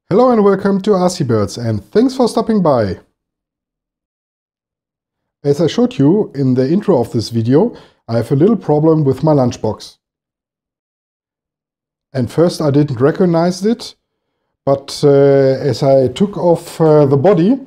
Hello and welcome to RC Birds, and thanks for stopping by. As I showed you in the intro of this video, I have a little problem with my lunchbox. And first I didn't recognize it, but as I took off the body,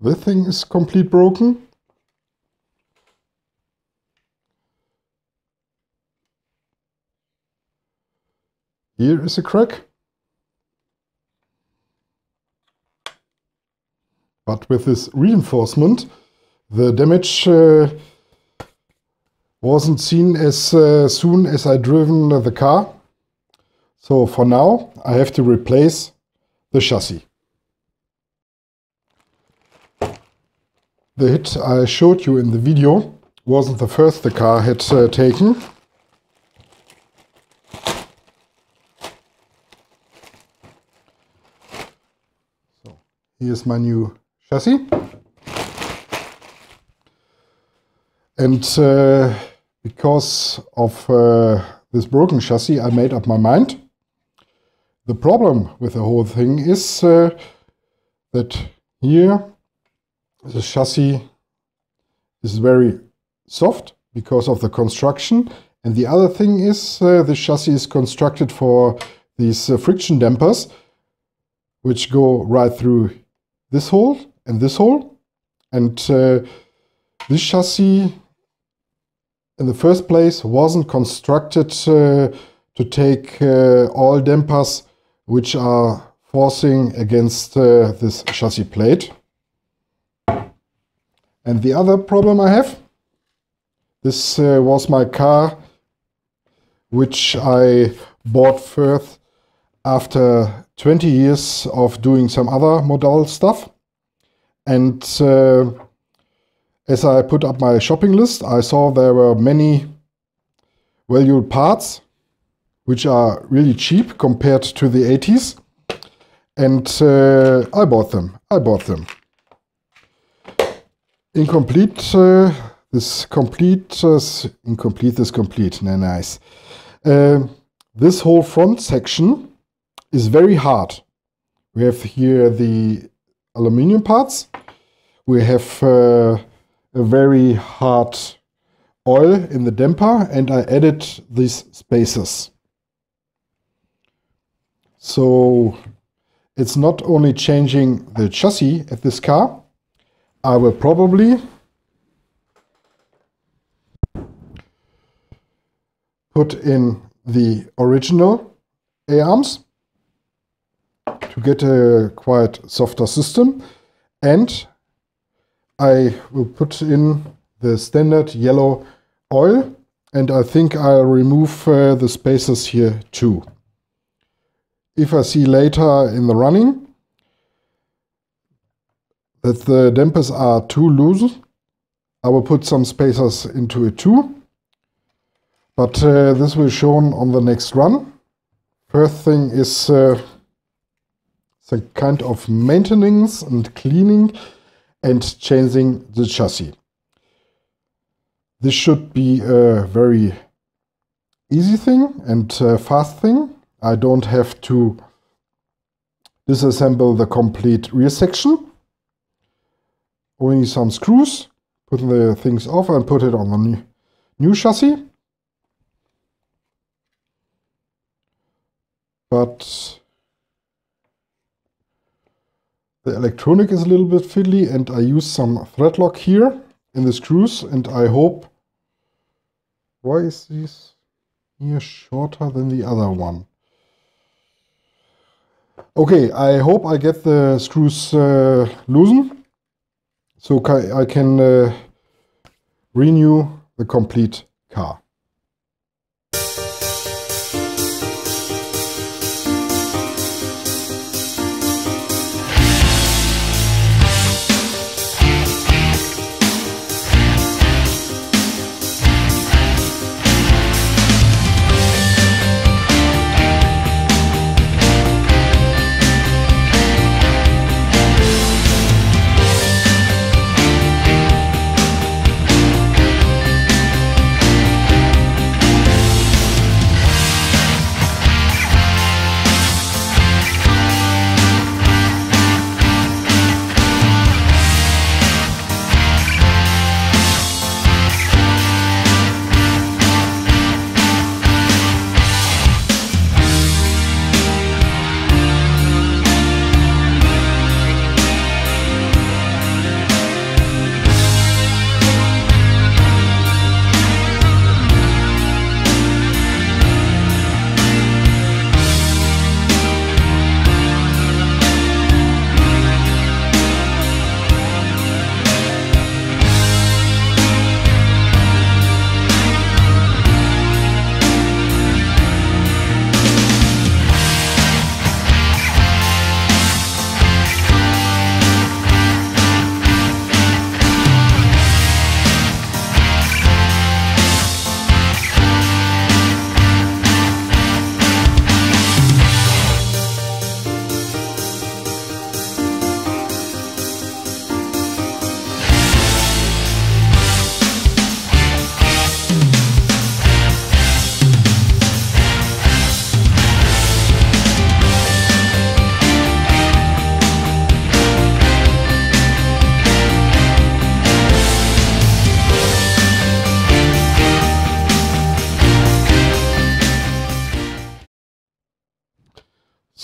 the thing is complete broken. Here is a crack. But with this reinforcement, the damage wasn't seen as soon as I driven the car. So for now, I have to replace the chassis. The hit I showed you in the video wasn't the first the car had taken. So here's my new chassis. And because of this broken chassis, I made up my mind. The problem with the whole thing is that here the chassis is very soft because of the construction, and the other thing is the chassis is constructed for these friction dampers which go right through this hole and this hole, and this chassis in the first place wasn't constructed to take all dampers which are forcing against this chassis plate. And the other problem I have, this was my car which I bought first after 20 years of doing some other model stuff. And as I put up my shopping list, I saw there were many valuable parts which are really cheap compared to the 80s. And I bought them. Incomplete, this complete, nice. This whole front section is very hard. We have here the aluminium parts. We have a very hard oil in the damper, and I added these spacers. So it's not only changing the chassis at this car, I will probably put in the original A-arms to get a quite softer system, and I will put in the standard yellow oil, and I think I'll remove the spacers here too. If I see later in the running that the dampers are too loose, I will put some spacers into it too. But this will be shown on the next run. First thing is some kind of maintenance and cleaning and changing the chassis. This should be a very easy thing and fast thing. I don't have to disassemble the complete rear section. Only some screws, put the things off and put it on the new chassis. But the electronic is a little bit fiddly, and I use some thread lock here in the screws, and I hope... Why is this here shorter than the other one? Okay, I hope I get the screws loosened, so I can renew the complete car.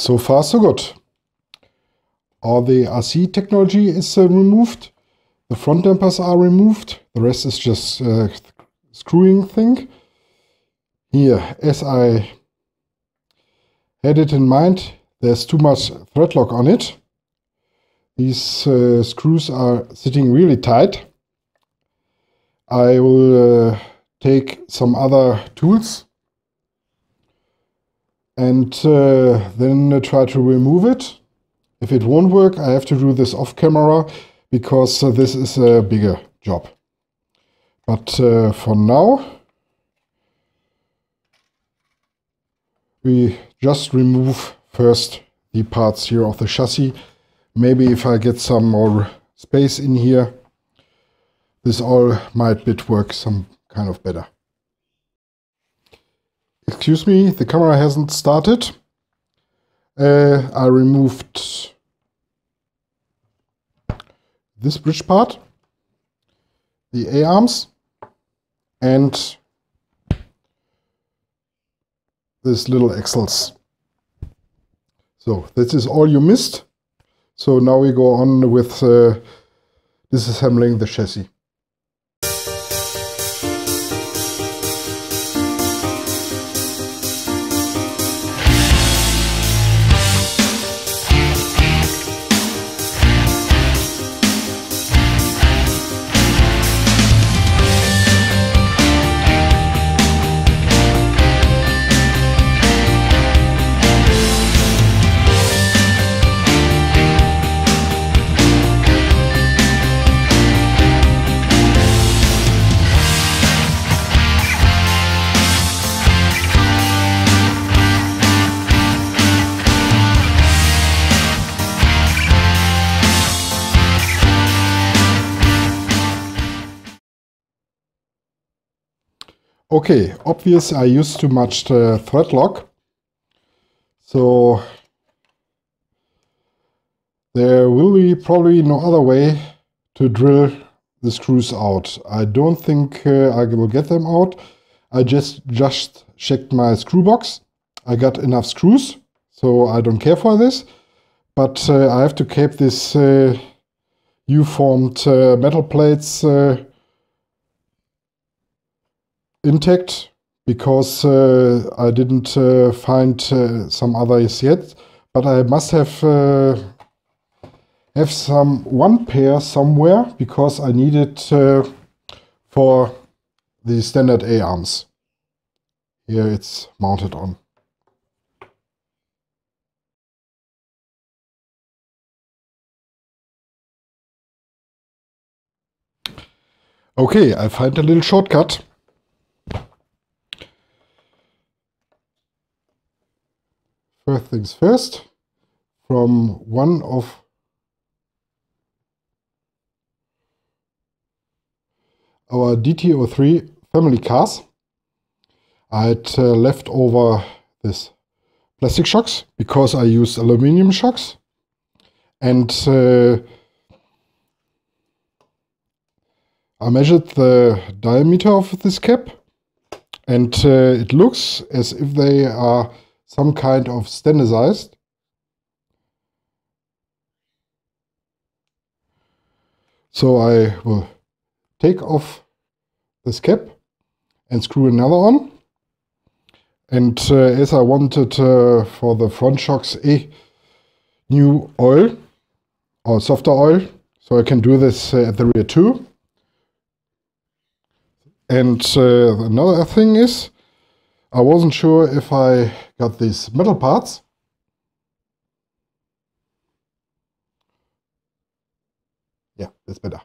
so far so good. All the RC technology is removed. The front dampers are removed. The rest is just screwing thing. Here, as I had it in mind, there's too much thread lock on it. These screws are sitting really tight. I will take some other tools and then try to remove it. If it won't work, I have to do this off camera because this is a bigger job. But for now, we just remove first the parts here of the chassis. Maybe if I get some more space in here, this all might work some kind of better. Excuse me, the camera hasn't started. I removed this bridge part, the A-arms, and this little axles. So this is all you missed. So now we go on with disassembling the chassis. Okay, obvious I used too much thread lock, so there will be probably no other way to drill the screws out. I don't think I will get them out. I just checked my screw box. I got enough screws, so I don't care for this, but I have to keep this U-formed metal plates intact because I didn't find some others yet, but I must have one pair somewhere because I need it for the standard A-arms. Here it's mounted on. Okay, I find a little shortcut. First things first, from one of our DT03 family cars, I had left over this plastic shocks because I used aluminum shocks, and I measured the diameter of this cap, and it looks as if they are some kind of standardized. So I will take off this cap and screw another on. And as I wanted for the front shocks a new oil or softer oil, so I can do this at the rear too. And another thing is, I wasn't sure if I got these metal parts. Yeah, that's better.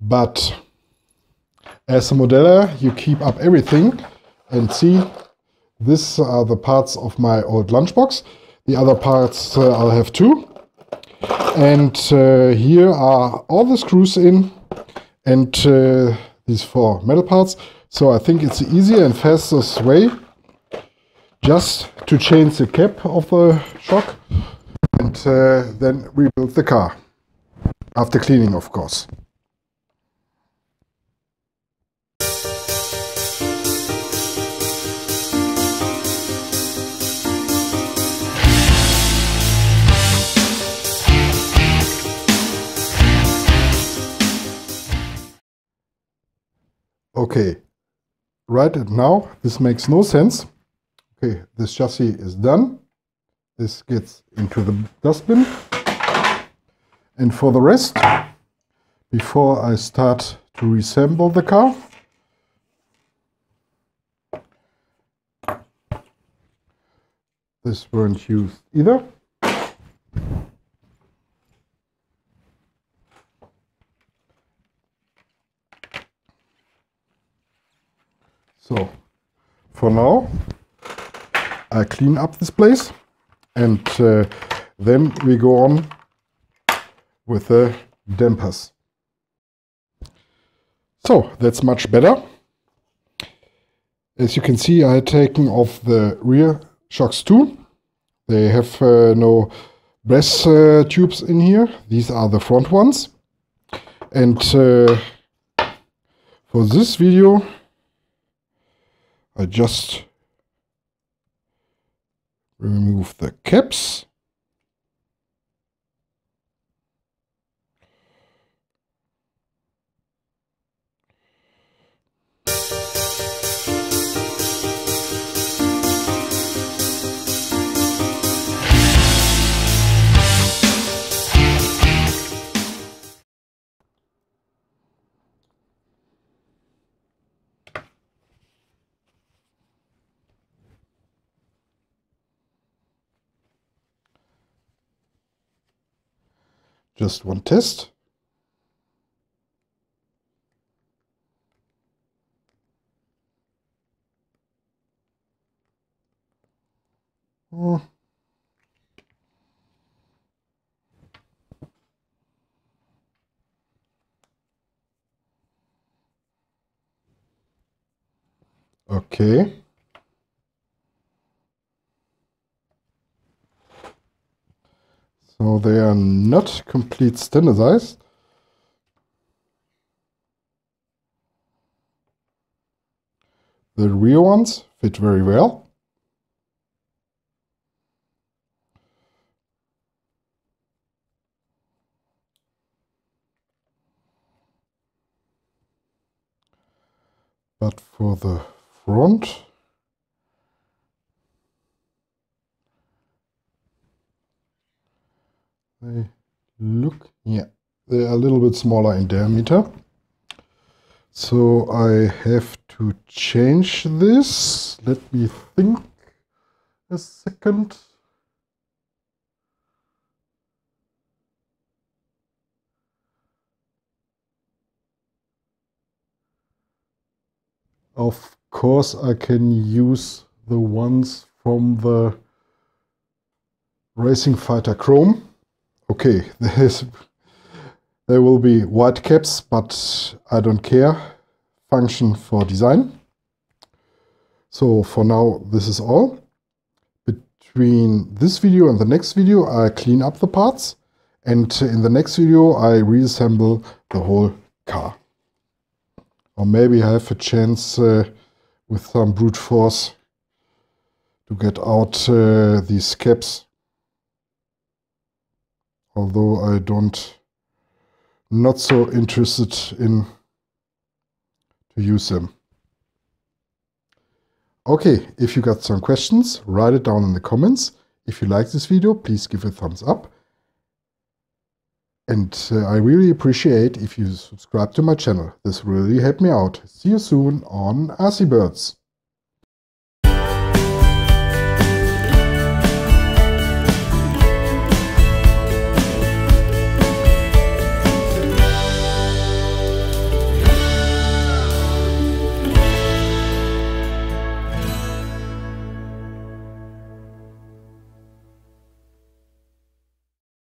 But as a modeller, you keep up everything and see, these are the parts of my old lunchbox. The other parts I'll have too. And here are all the screws in, and these 4 metal parts. So I think it's the easier and fastest way just to change the cap of the shock and then rebuild the car. After cleaning, of course. Okay, right now this makes no sense. Okay, this chassis is done. This gets into the dustbin. And for the rest, before I start to reassemble the car, this weren't used either. So, for now, I clean up this place, and then we go on with the dampers. So, that's much better. As you can see, I had taken off the rear shocks too. They have no brass tubes in here. These are the front ones. And for this video, I just remove the caps. Just one test. Okay. So they are not complete standardized. The rear ones fit very well. But for the front, they look, yeah, they're a little bit smaller in diameter. So I have to change this. Let me think a second. Of course, I can use the ones from the Racing Fighter Chrome. Okay, there will be white caps, but I don't care. Function for design. So for now, this is all. Between this video and the next video, I clean up the parts, and in the next video, I reassemble the whole car. Or maybe I have a chance with some brute force to get out these caps. Although I not so interested in to use them. Okay, if you got some questions, write it down in the comments. If you like this video, please give it a thumbs up. And I really appreciate if you subscribe to my channel. This really helped me out. See you soon on RC Birds.